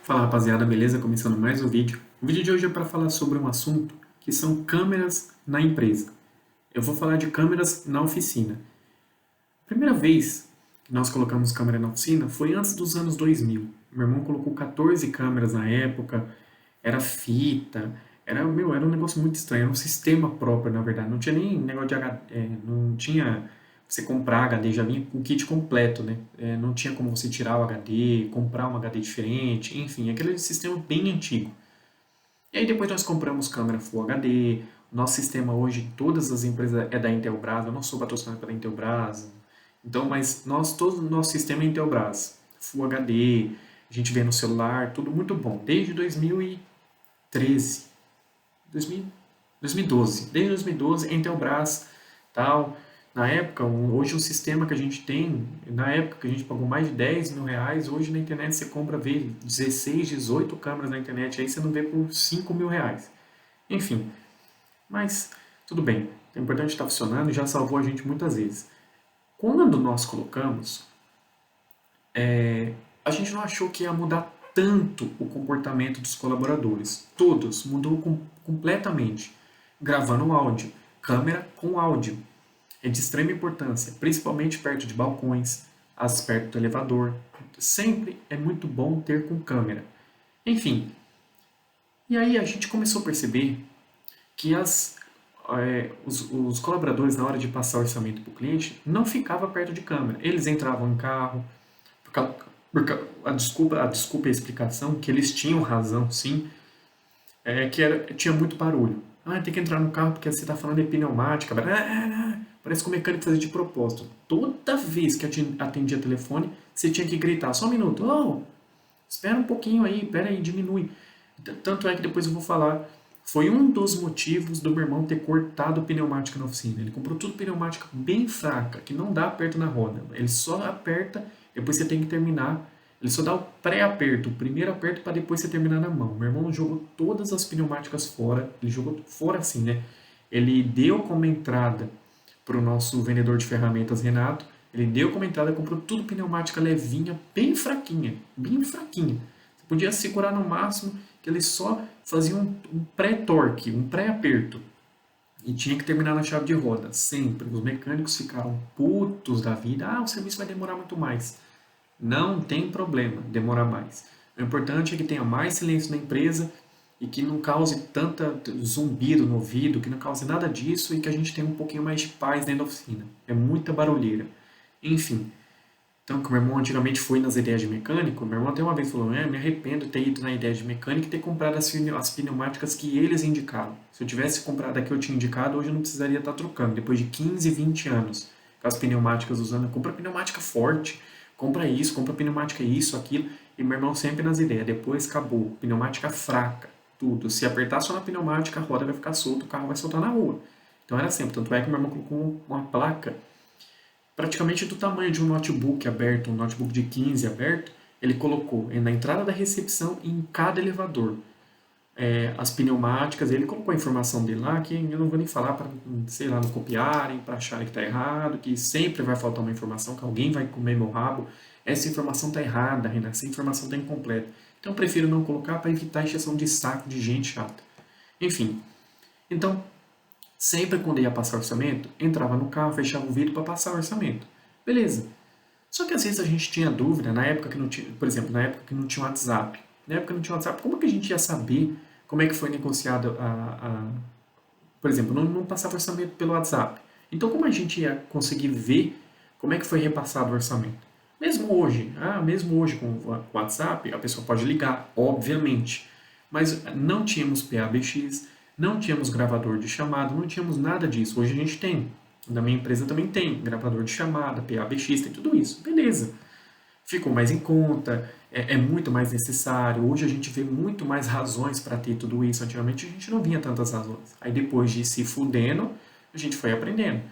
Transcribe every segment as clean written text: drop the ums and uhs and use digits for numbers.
Fala rapaziada, beleza? Começando mais um vídeo. O vídeo de hoje é para falar sobre um assunto que são câmeras na empresa. Eu vou falar de câmeras na oficina. A primeira vez que nós colocamos câmera na oficina foi antes dos anos 2000. Meu irmão colocou 14 câmeras na época, era fita, era um negócio muito estranho, era um sistema próprio, na verdade. Não tinha nem negócio de HD, não tinha você comprar HD, já vinha com o kit completo, né? Não tinha como você tirar o HD, comprar um HD diferente, enfim, aquele sistema bem antigo. E aí depois nós compramos câmera Full HD, o nosso sistema hoje, em todas as empresas é da Intelbras, eu não sou patrocinado pela Intelbras, então, mas todo o nosso sistema é Intelbras, Full HD, a gente vê no celular, tudo muito bom, desde 2013, 2000, 2012, desde 2012, Intelbras, tal. Na época, hoje o sistema que a gente tem, na época que a gente pagou mais de 10 mil reais, hoje na internet você compra, vê 16, 18 câmeras na internet, aí você não vê por 5 mil reais. Enfim, mas tudo bem. O importante está funcionando e já salvou a gente muitas vezes. Quando nós colocamos, a gente não achou que ia mudar tanto o comportamento dos colaboradores. Todos mudou completamente. Gravando áudio, câmera com áudio. É de extrema importância, principalmente perto de balcões, perto do elevador. Sempre é muito bom ter com câmera. Enfim, e aí a gente começou a perceber que os colaboradores, na hora de passar orçamento para o cliente, não ficavam perto de câmera. Eles entravam em carro, a desculpa e a explicação, que eles tinham razão, sim, tinha muito barulho. Ah, tem que entrar no carro porque você está falando de pneumática. Parece que o mecânico fazia de propósito. Toda vez que atendia telefone, você tinha que gritar, só um minuto, oh, espera um pouquinho aí, pera aí, diminui. Tanto é que depois eu vou falar, foi um dos motivos do meu irmão ter cortado pneumática na oficina. Ele comprou tudo pneumática bem fraca, que não dá aperto na roda. Ele só aperta, depois você tem que terminar. Ele só dá o pré-aperto, o primeiro aperto para depois você terminar na mão. Meu irmão jogou todas as pneumáticas fora, ele jogou fora assim, né? Ele deu como entrada para o nosso vendedor de ferramentas, Renato. Ele deu como entrada, comprou tudo pneumática levinha, bem fraquinha, bem fraquinha. Você podia segurar no máximo, que ele só fazia um pré-torque, um pré-aperto. E tinha que terminar na chave de roda, sempre. Os mecânicos ficaram putos da vida. Ah, o serviço vai demorar muito mais. Não tem problema demorar mais. O importante é que tenha mais silêncio na empresa e que não cause tanta zumbido no ouvido, que não cause nada disso e que a gente tenha um pouquinho mais de paz dentro da oficina. É muita barulheira. Enfim, então, que o meu irmão antigamente foi nas ideias de mecânico, meu irmão até uma vez falou, me arrependo de ter ido na ideia de mecânico e ter comprado as pneumáticas que eles indicaram. Se eu tivesse comprado a que eu tinha indicado, hoje eu não precisaria estar trocando, depois de 15, 20 anos, com as pneumáticas usando, compra pneumática forte, compra isso, compra pneumática isso, aquilo, e meu irmão sempre nas ideias, depois acabou, pneumática fraca, tudo, se apertar só na pneumática, a roda vai ficar solta, o carro vai soltar na rua. Então era sempre, tanto é que meu irmão colocou uma placa praticamente do tamanho de um notebook aberto, um notebook de 15 aberto, ele colocou na entrada da recepção e em cada elevador. As pneumáticas, ele colocou a informação dele lá, que eu não vou nem falar para, sei lá, não copiarem, para acharem que está errado, que sempre vai faltar uma informação, que alguém vai comer meu rabo. Essa informação está errada, Renan, essa informação está incompleta. Então eu prefiro não colocar para evitar a encheção de saco de gente chata. Enfim, então sempre quando ia passar orçamento, entrava no carro, fechava o vidro para passar o orçamento. Beleza. Só que às vezes a gente tinha dúvida, na época que não tinha, por exemplo, na época que não tinha WhatsApp. Na época que não tinha WhatsApp, como que a gente ia saber como é que foi negociado por exemplo, não passava orçamento pelo WhatsApp. Então como a gente ia conseguir ver como é que foi repassado o orçamento? Mesmo hoje com o WhatsApp, a pessoa pode ligar, obviamente. Mas não tínhamos PABX, não tínhamos gravador de chamada, não tínhamos nada disso. Hoje a gente tem. Na minha empresa também tem gravador de chamada, PABX, tem tudo isso. Beleza. Ficou mais em conta, é muito mais necessário. Hoje a gente vê muito mais razões para ter tudo isso. Antigamente a gente não vinha tantas razões. Aí depois de se fudendo, a gente foi aprendendo.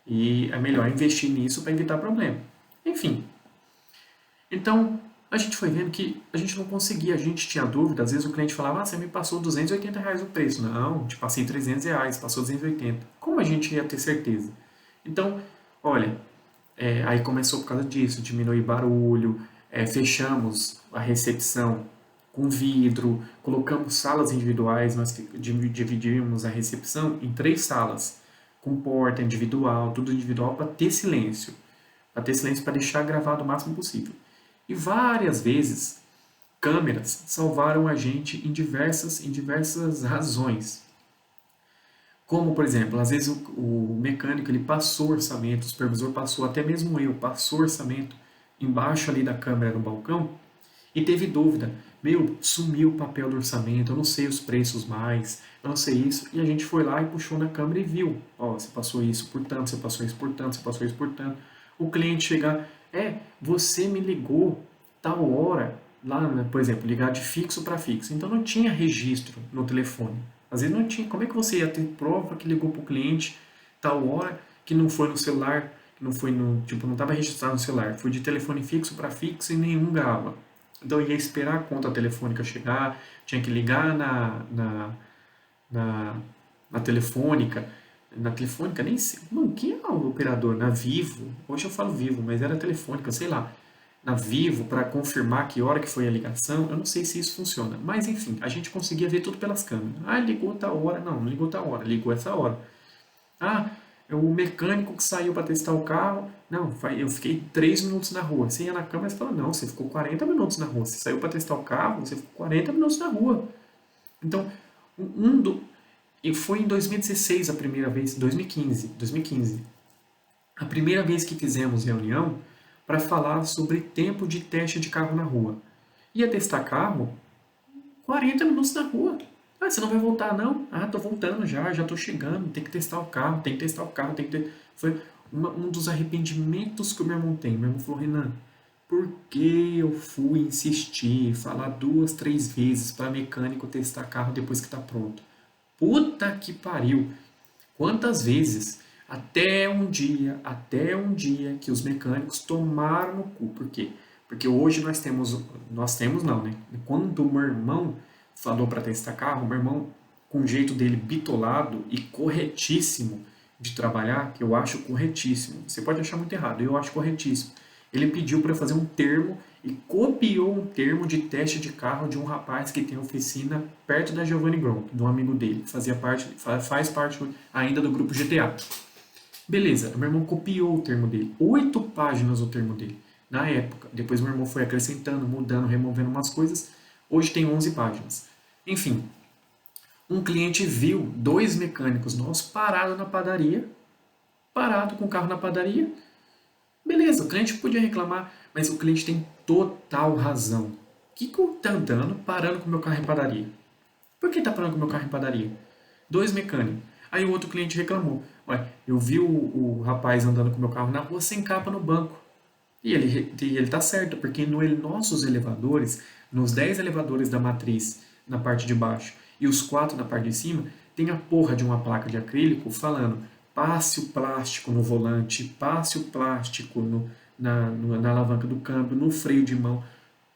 E é melhor investir nisso para evitar problema. Enfim, então, a gente foi vendo que a gente não conseguia, a gente tinha dúvida, às vezes o cliente falava, você me passou R$ 280 o preço. Não, te passei R$ 300, passou 280. Como a gente ia ter certeza? Então, olha, aí começou por causa disso, diminuir barulho, fechamos a recepção com vidro, colocamos salas individuais, nós dividimos a recepção em 3 salas, com porta individual, tudo individual para ter silêncio para deixar gravado o máximo possível. E várias vezes câmeras salvaram a gente em diversas razões. Como, por exemplo, às vezes o mecânico ele passou orçamento, o supervisor passou, até mesmo eu, passou orçamento embaixo ali da câmera no balcão e teve dúvida. Meu, sumiu o papel do orçamento, eu não sei os preços mais, eu não sei isso. E a gente foi lá e puxou na câmera e viu. Ó, você passou isso por tanto, você passou isso por tanto, você passou isso por tanto. O cliente chegar, você me ligou tal hora, lá, né, por exemplo, ligar de fixo para fixo. Então não tinha registro no telefone. Às vezes não tinha. Como é que você ia ter prova que ligou para o cliente tal hora que não foi no celular, que não foi no, tipo, não estava registrado no celular, foi de telefone fixo para fixo e nenhum grava. Então eu ia esperar a conta telefônica chegar, tinha que ligar na, na telefônica, nem sei, mano, quem é o operador? Na Vivo, hoje eu falo Vivo, mas era telefônica, sei lá, na Vivo para confirmar que hora que foi a ligação, eu não sei se isso funciona, mas enfim, a gente conseguia ver tudo pelas câmeras. Ah, ligou tal hora, não ligou tal hora, ligou essa hora. Ah, é o mecânico que saiu para testar o carro. Não, eu fiquei 3 minutos na rua. Você ia na câmera e fala, não, você ficou 40 minutos na rua. Você saiu para testar o carro, você ficou 40 minutos na rua. Então, e foi em 2016 a primeira vez, 2015. A primeira vez que fizemos reunião para falar sobre tempo de teste de carro na rua. Ia testar carro 40 minutos na rua. Ah, você não vai voltar não? Ah, tô voltando já tô chegando, tem que testar o carro, tem que testar o carro, tem que ter... Foi um dos arrependimentos que o meu irmão tem. Meu irmão falou, Renan, por que eu fui insistir, falar 2, 3 vezes para mecânico testar carro depois que tá pronto? Puta que pariu! Quantas vezes? Até um dia que os mecânicos tomaram no cu. Por quê? Porque hoje nós temos não, né? Quando o meu irmão falou para testar carro, meu irmão, com o jeito dele bitolado e corretíssimo de trabalhar, que eu acho corretíssimo. Você pode achar muito errado, eu acho corretíssimo. Ele pediu para fazer um termo e copiou um termo de teste de carro de um rapaz que tem oficina perto da Giovanni Gronk, de um amigo dele, que faz parte ainda do grupo GTA. Beleza, meu irmão copiou o termo dele, 8 páginas o termo dele, na época. Depois meu irmão foi acrescentando, mudando, removendo umas coisas, hoje tem 11 páginas. Enfim, um cliente viu 2 mecânicos nossos parados na padaria, parado com o carro na padaria. Beleza, o cliente podia reclamar, mas o cliente tem total razão. O que eu tá andando parando com o meu carro em padaria? Por que tá parando com o meu carro em padaria? 2 mecânicos. Aí o outro cliente reclamou. Ué, eu vi o rapaz andando com o meu carro na rua sem capa no banco. E ele tá certo, porque nossos elevadores, nos 10 elevadores da matriz na parte de baixo e os 4 na parte de cima, tem a porra de uma placa de acrílico falando passe o plástico no volante, passe o plástico na alavanca do câmbio, no freio de mão,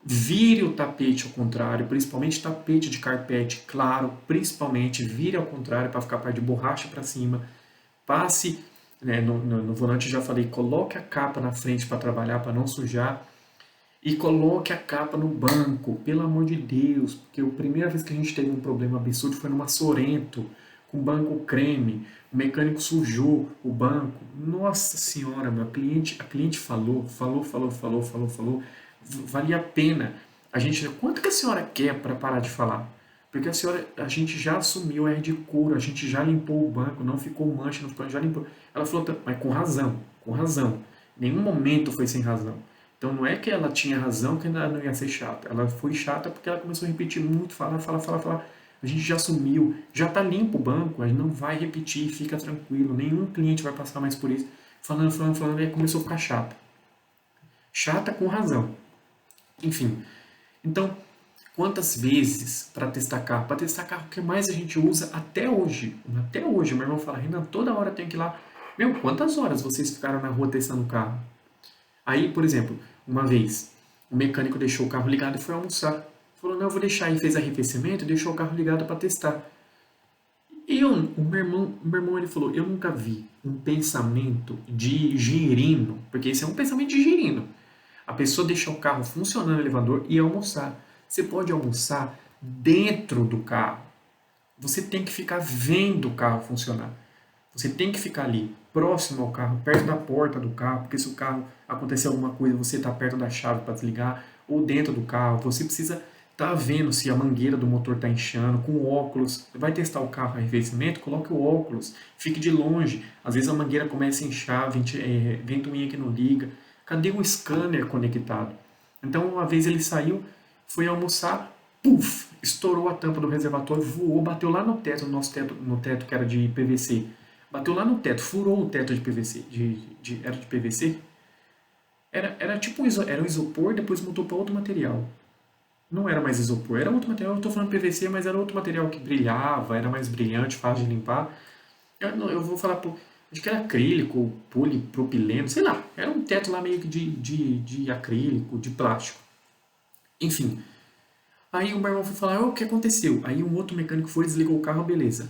vire o tapete ao contrário, principalmente tapete de carpete, claro, principalmente vire ao contrário para ficar a parte de borracha para cima, passe, né, no volante eu já falei, coloque a capa na frente para trabalhar, para não sujar, e coloque a capa no banco, pelo amor de Deus, porque a primeira vez que a gente teve um problema absurdo foi numa Sorento, com banco creme, o mecânico sujou o banco, nossa senhora, a cliente falou, valia a pena. Quanto que a senhora quer para parar de falar? Porque a gente já assumiu R de couro, a gente já limpou o banco, não ficou mancha, não ficou, já limpou. Ela falou, mas com razão, com razão. Em nenhum momento foi sem razão. Então não é que ela tinha razão que ela não ia ser chata. Ela foi chata porque ela começou a repetir muito, falar. A gente já assumiu, já está limpo o banco, a gente não vai repetir, fica tranquilo, nenhum cliente vai passar mais por isso. Falando, e aí começou a ficar chata. Chata com razão. Enfim, então, quantas vezes para testar carro? Para testar carro, o que mais a gente usa até hoje? Até hoje, meu irmão fala, Renan, toda hora tem que ir lá. Meu, quantas horas vocês ficaram na rua testando o carro? Aí, por exemplo, uma vez, o mecânico deixou o carro ligado e foi almoçar. Falou, não, eu vou deixar aí, fez arrefecimento e deixou o carro ligado para testar. E o meu irmão ele falou, eu nunca vi um pensamento de girino, porque esse é um pensamento de girino. A pessoa deixa o carro funcionando no elevador e almoçar. Você pode almoçar dentro do carro. Você tem que ficar vendo o carro funcionar. Você tem que ficar ali, próximo ao carro, perto da porta do carro, porque se o carro acontecer alguma coisa, você está perto da chave para desligar, ou dentro do carro. Você precisa estar vendo se a mangueira do motor está inchando, com óculos. Vai testar o carro a arrefecimento, coloque o óculos, fique de longe. Às vezes a mangueira começa a inchar, ventoinha que não liga. Cadê o scanner conectado? Então, uma vez ele saiu, foi almoçar, puf, estourou a tampa do reservatório, voou, bateu lá no teto, no nosso teto, no teto que era de PVC. Bateu lá no teto, furou o teto de PVC. Era de PVC? Era tipo era um isopor, depois mudou para outro material. Não era mais isopor, era outro material. Eu estou falando PVC, mas era outro material que brilhava, era mais brilhante, fácil de limpar. Eu vou falar, acho que era acrílico, polipropileno, sei lá. Era um teto lá meio que de acrílico, de plástico. Enfim, aí o meu irmão foi falar, o que aconteceu? Aí um outro mecânico foi, desligou o carro, beleza.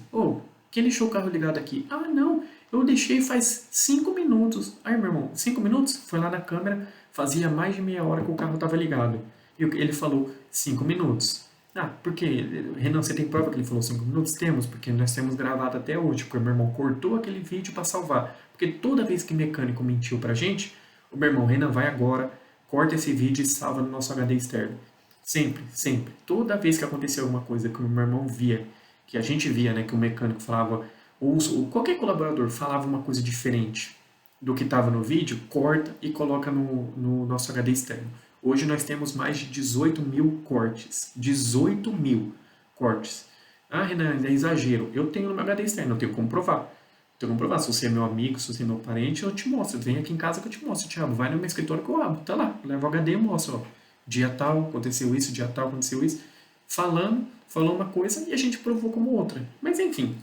Quem deixou o carro ligado aqui? Ah, não, eu deixei faz 5 minutos. Aí, meu irmão, 5 minutos? Foi lá na câmera, fazia mais de meia hora que o carro estava ligado. E ele falou, 5 minutos. Ah, por quê? Renan, você tem prova que ele falou 5 minutos? Temos, porque nós temos gravado até hoje, porque o meu irmão cortou aquele vídeo para salvar. Porque toda vez que o mecânico mentiu pra gente, o meu irmão, Renan, vai agora, corta esse vídeo e salva no nosso HD externo. Sempre, sempre. Toda vez que acontecia alguma coisa que o meu irmão via, que a gente via, né, que o mecânico falava, ou qualquer colaborador falava uma coisa diferente do que estava no vídeo, corta e coloca no nosso HD externo. Hoje nós temos mais de 18 mil cortes. 18 mil cortes. Ah, Renan, é exagero. Eu tenho no meu HD externo, eu tenho como provar. Tenho como provar. Se você é meu amigo, se você é meu parente, eu te mostro. Vem aqui em casa que eu te mostro, Thiago. Vai no meu escritório que eu abro. Tá lá. Leva o HD e mostro. Ó. Dia tal, aconteceu isso, dia tal, aconteceu isso. Falou uma coisa e a gente provou como outra. Mas enfim.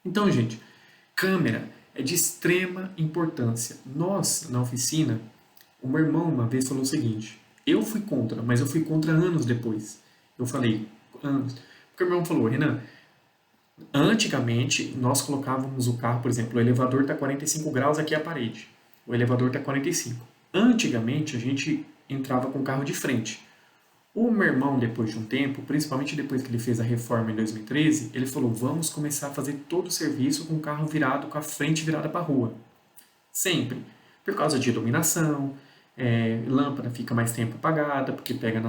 Então, gente, câmera é de extrema importância. Nós, na oficina, o meu irmão uma vez falou o seguinte: eu fui contra, mas eu fui contra anos depois. Eu falei, anos. Porque o meu irmão falou, Renan, antigamente nós colocávamos o carro, por exemplo, o elevador está 45 graus, aqui é a parede. O elevador está 45. Antigamente a gente entrava com o carro de frente. O meu irmão, depois de um tempo, principalmente depois que ele fez a reforma em 2013, ele falou, vamos começar a fazer todo o serviço com o carro virado, com a frente virada para a rua. Sempre. Por causa de iluminação, lâmpada fica mais tempo apagada, porque pega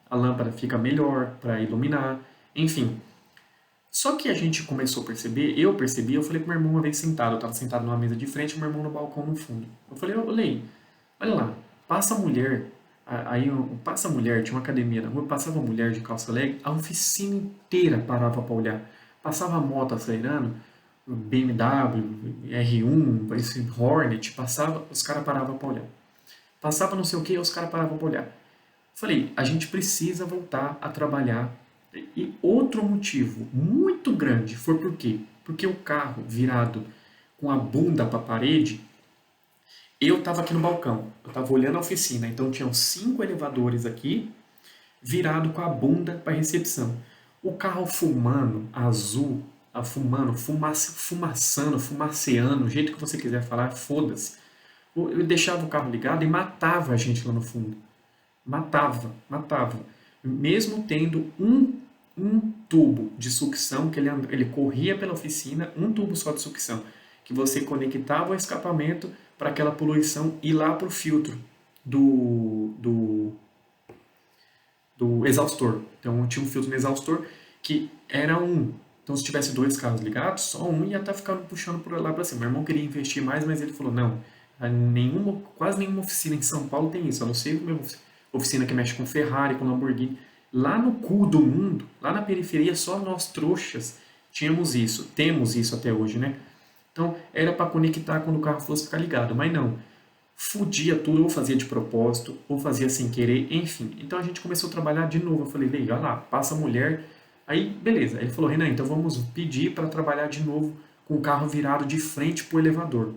a lâmpada fica melhor para iluminar, enfim. Só que a gente começou a perceber, eu percebi, eu falei pro meu irmão uma vez sentado, eu estava sentado numa mesa de frente, meu irmão no balcão no fundo. Eu falei, ô Lei, olha lá, passa a mulher, passa a mulher, tinha uma academia na rua, passava a mulher de calça leg, a oficina inteira parava para olhar. Passava a moto acelerando, BMW, R1, esse Hornet, passava, os caras paravam para olhar. Passava não sei o que, os caras paravam para olhar. Falei, a gente precisa voltar a trabalhar. E outro motivo muito grande foi por quê? Porque o carro virado com a bunda para a parede, eu estava aqui no balcão, eu estava olhando a oficina, então tinham 5 elevadores aqui, virado com a bunda para a recepção. O carro fumando, azul, fumaçando, fumaceando, o jeito que você quiser falar, foda-se. Eu deixava o carro ligado e matava a gente lá no fundo. Matava, matava. Mesmo tendo um tubo de sucção, que ele corria pela oficina, um tubo só de sucção, que você conectava o escapamento para aquela poluição ir lá para o filtro do exaustor. Então tinha um filtro no exaustor que era um. Então se tivesse 2 carros ligados, só um ia estar ficando puxando por lá para cima. Meu irmão queria investir mais, mas ele falou, não, quase nenhuma oficina em São Paulo tem isso. A não ser uma oficina que mexe com Ferrari, com Lamborghini. Lá no cu do mundo, lá na periferia, só nós trouxas tínhamos isso. Temos isso até hoje, né? Então era para conectar quando o carro fosse ficar ligado, mas não. Fudia tudo, ou fazia de propósito, ou fazia sem querer, enfim. Então a gente começou a trabalhar de novo. Eu falei, legal, lá, passa a mulher. Aí, beleza. Ele falou, Renan, então vamos pedir para trabalhar de novo com o carro virado de frente para o elevador.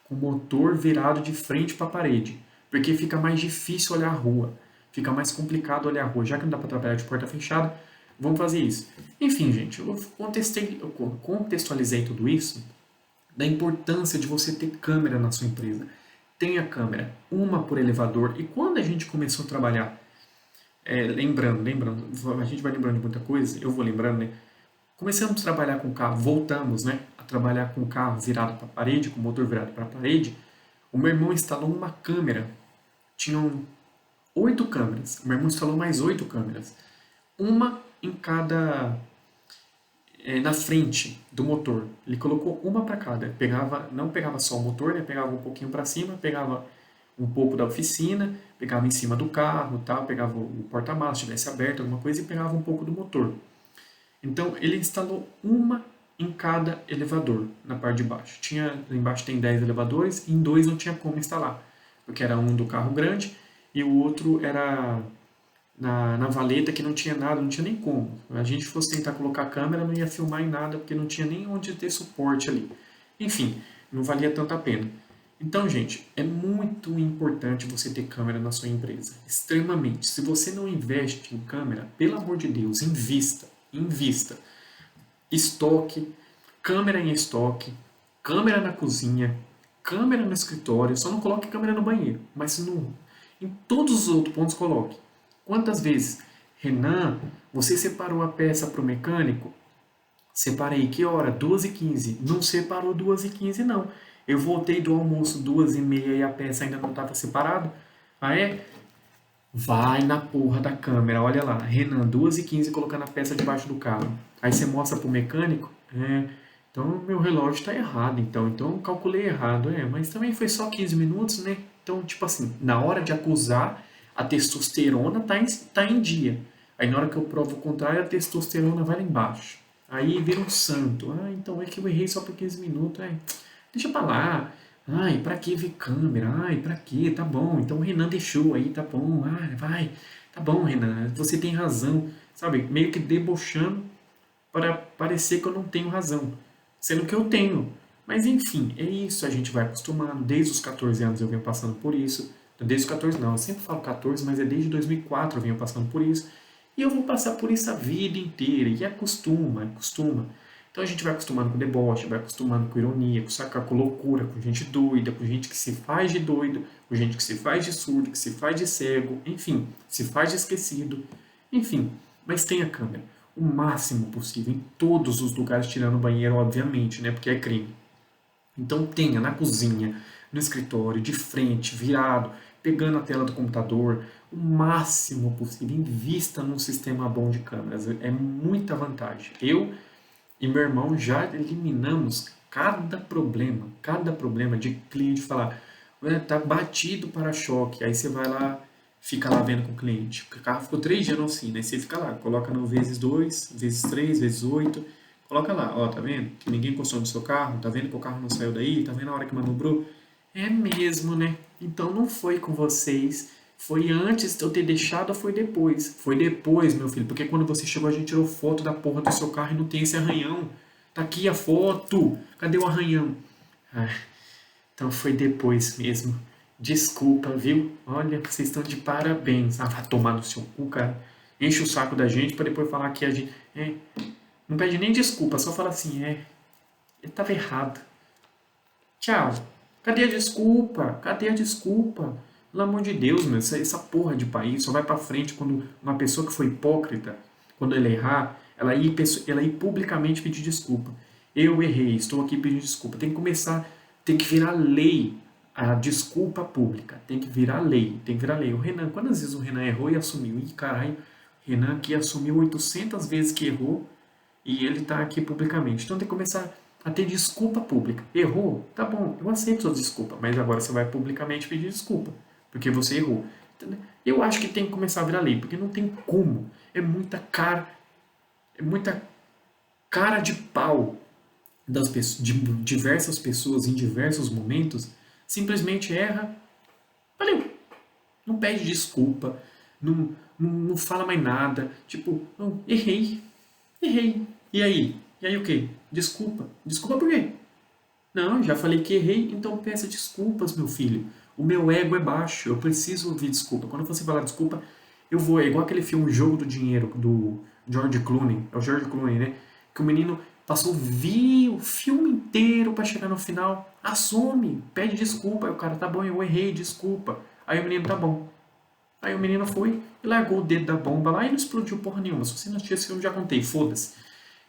Com o motor virado de frente para a parede. Porque fica mais difícil olhar a rua. Fica mais complicado olhar a rua. Já que não dá para trabalhar de porta fechada, vamos fazer isso. Enfim, gente, eu contextualizei tudo isso da importância de você ter câmera na sua empresa. Tenha câmera, uma por elevador. E quando a gente começou a trabalhar lembrando, a gente vai lembrando de muita coisa, eu vou lembrando, né? Começamos a trabalhar com o carro, voltamos, né, a trabalhar com o carro virado para a parede, com o motor virado para a parede. O meu irmão instalou uma câmera, tinham 8 câmeras, o meu irmão instalou mais 8 câmeras, uma em cada, na frente do motor. Ele colocou uma para cada, pegava, não pegava só o motor, né, pegava um pouquinho para cima, pegava um pouco da oficina, pegava em cima do carro, tá, pegava o porta-malas, se tivesse aberto alguma coisa, e pegava um pouco do motor. Então ele instalou uma em cada elevador na parte de baixo. Embaixo tem 10 elevadores e em dois não tinha como instalar, porque era um do carro grande e o outro era na valeta que não tinha nada, não tinha nem como. A gente fosse tentar colocar a câmera, não ia filmar em nada, porque não tinha nem onde ter suporte ali. Enfim, não valia tanto a pena. Então, gente, é muito importante você ter câmera na sua empresa. Extremamente. Se você não investe em câmera, pelo amor de Deus, invista. Invista. Estoque, câmera em estoque, câmera na cozinha, câmera no escritório. Só não coloque câmera no banheiro, mas em todos os outros pontos coloque. Quantas vezes, Renan, você separou a peça para o mecânico? Separei, que hora? 2h15. Não separou 2h15, não. Eu voltei do almoço 2h30 e a peça ainda não estava separada. Ah, é? Vai na porra da câmera, olha lá, Renan, 2h15 colocando a peça debaixo do carro. Aí você mostra pro mecânico, então meu relógio tá errado, então eu calculei errado, mas também foi só 15 minutos, né? Então, tipo assim, na hora de acusar, a testosterona tá em dia. Aí na hora que eu provo o contrário, a testosterona vai lá embaixo. Aí vira um santo. Ah, então é que eu errei só por 15 minutos, deixa pra lá. Ai, pra que ver câmera? Ai, pra que? Tá bom. Então o Renan deixou aí, tá bom. Ah, vai. Tá bom, Renan, você tem razão. Sabe, meio que debochando para parecer que eu não tenho razão. Sendo que eu tenho. Mas enfim, é isso, a gente vai acostumando. Desde os 14 anos eu venho passando por isso. Desde os 14 não, eu sempre falo 14, mas é desde 2004 eu venho passando por isso. E eu vou passar por isso a vida inteira. E acostuma, acostuma. Então a gente vai acostumando com deboche, vai acostumando com ironia, com sacar, com loucura, com gente doida, com gente que se faz de doido, com gente que se faz de surdo, que se faz de cego, enfim, se faz de esquecido, enfim. Mas tenha câmera, o máximo possível, em todos os lugares, tirando o banheiro, obviamente, né, porque é crime. Então tenha na cozinha, no escritório, de frente, virado, pegando a tela do computador, o máximo possível. Invista num sistema bom de câmeras, é muita vantagem. Eu e meu irmão já eliminamos cada problema de cliente falar, tá batido o para-choque, aí você vai lá, fica lá vendo com o cliente. O carro ficou 3 dias na oficina, aí você fica lá, coloca no vezes 2, vezes 3, vezes 8, coloca lá, ó, tá vendo? Que ninguém encostou no seu carro, tá vendo que o carro não saiu daí, tá vendo a hora que manobrou? É mesmo, né? Então não foi com vocês. Foi antes de eu ter deixado ou foi depois? Foi depois, meu filho, porque quando você chegou a gente tirou foto da porra do seu carro e não tem esse arranhão. Tá aqui a foto. Cadê o arranhão? Ah, então foi depois mesmo. Desculpa, viu? Olha, vocês estão de parabéns. Ah, vai tomar no seu cu, cara. Enche o saco da gente para depois falar que a gente. Não pede nem desculpa, só fala assim, ele tava errado. Tchau. Cadê a desculpa? Cadê a desculpa? Pelo amor de Deus, meu, essa porra de país só vai pra frente quando uma pessoa que foi hipócrita, quando ela errar, ela ir publicamente pedir desculpa. Eu errei, estou aqui pedindo desculpa. Tem que começar, tem que virar lei a desculpa pública. Tem que virar lei, tem que virar lei. O Renan, quantas vezes o Renan errou e assumiu? Ih, caralho, o Renan aqui assumiu 800 vezes que errou e ele está aqui publicamente. Então tem que começar a ter desculpa pública. Errou? Tá bom, eu aceito sua desculpa, mas agora você vai publicamente pedir desculpa, porque você errou. Entendeu? Eu acho que tem que começar a virar lei, porque não tem como. É muita cara de pau de diversas pessoas em diversos momentos, simplesmente erra, valeu, não pede desculpa, não fala mais nada, tipo, não, errei. E aí? E aí o quê? Desculpa. Desculpa por quê? Não, já falei que errei, então peça desculpas, meu filho. O meu ego é baixo, eu preciso ouvir desculpa. Quando você falar desculpa, eu vou. É igual aquele filme Jogo do Dinheiro, do George Clooney. É o George Clooney, né? Que o menino passou o filme inteiro pra chegar no final. Assume, pede desculpa. Aí o cara, tá bom, eu errei, desculpa. Aí o menino, tá bom. Aí o menino foi e largou o dedo da bomba lá e não explodiu porra nenhuma. Se você não assistiu esse filme, já contei, foda-se.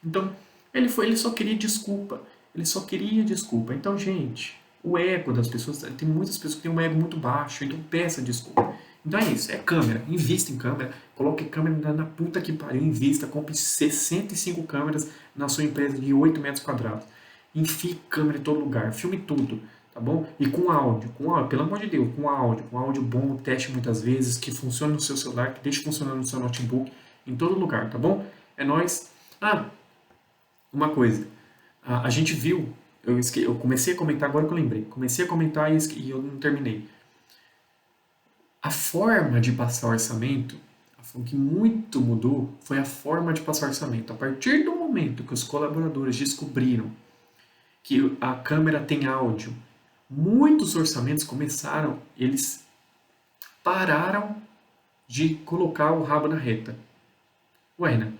Então, ele só queria desculpa. Ele só queria desculpa. Então, gente, o ego das pessoas, tem muitas pessoas que têm um ego muito baixo, então peça desculpa. Então é isso, é câmera. Invista em câmera, coloque câmera na puta que pariu, invista, compre 65 câmeras na sua empresa de 8 metros quadrados. Enfie câmera em todo lugar, filme tudo, tá bom? E com áudio, pelo amor de Deus, com áudio bom, teste muitas vezes, que funcione no seu celular, que deixe funcionando no seu notebook, em todo lugar, tá bom? É nóis. Ah, uma coisa, a gente viu, eu comecei a comentar, agora que eu lembrei, comecei a comentar e eu não terminei. A forma de passar orçamento, o que muito mudou foi a forma de passar orçamento. A partir do momento que os colaboradores descobriram que a câmera tem áudio, muitos orçamentos começaram, eles pararam de colocar o rabo na reta. Ué, né?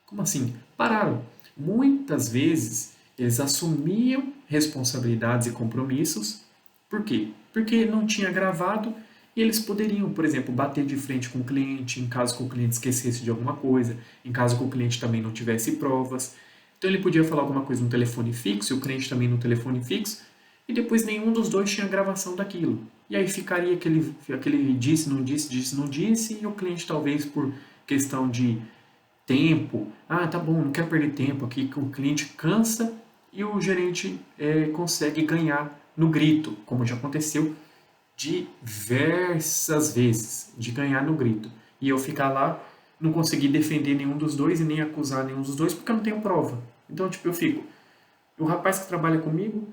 Como assim? Pararam. Muitas vezes eles assumiam responsabilidades e compromissos. Por quê? Porque não tinha gravado e eles poderiam, por exemplo, bater de frente com o cliente em caso que o cliente esquecesse de alguma coisa, em caso que o cliente também não tivesse provas. Então ele podia falar alguma coisa no telefone fixo e o cliente também no telefone fixo e depois nenhum dos dois tinha gravação daquilo. E aí ficaria aquele disse, não disse e o cliente talvez por questão de tempo. Ah, tá bom, não quero perder tempo aqui, que o cliente cansa e o gerente consegue ganhar no grito, como já aconteceu diversas vezes, de ganhar no grito. E eu ficar lá, não conseguir defender nenhum dos dois e nem acusar nenhum dos dois porque eu não tenho prova. Então, tipo, eu fico. O rapaz que trabalha comigo,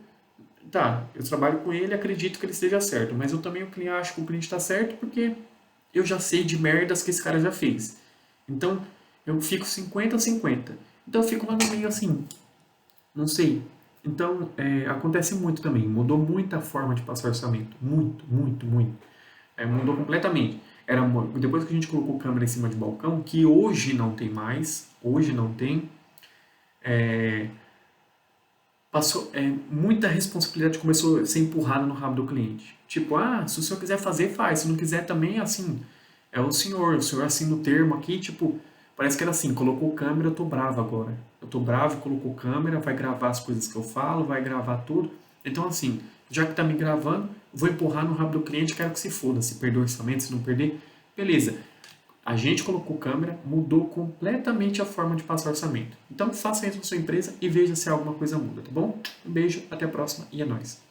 tá, eu trabalho com ele, acredito que ele esteja certo, mas eu também acho que o cliente está certo porque eu já sei de merdas que esse cara já fez. Então, eu fico 50-50. Então, eu fico lá no meio assim, não sei. Então, acontece muito também. Mudou muito a forma de passar orçamento. Muito, muito, muito. Mudou completamente. Depois que a gente colocou câmera em cima de balcão, que hoje não tem mais, hoje não tem, passou, muita responsabilidade começou a ser empurrada no rabo do cliente. Tipo, se o senhor quiser fazer, faz. Se não quiser também, assim, é o senhor assina o termo aqui, tipo, parece que era assim, colocou câmera, eu tô bravo agora. Eu tô bravo, colocou câmera, vai gravar as coisas que eu falo, vai gravar tudo. Então, assim, já que tá me gravando, vou empurrar no rabo do cliente, quero que se foda. Se perder o orçamento, se não perder, beleza. A gente colocou câmera, mudou completamente a forma de passar orçamento. Então faça isso na sua empresa e veja se alguma coisa muda, tá bom? Um beijo, até a próxima e é nóis.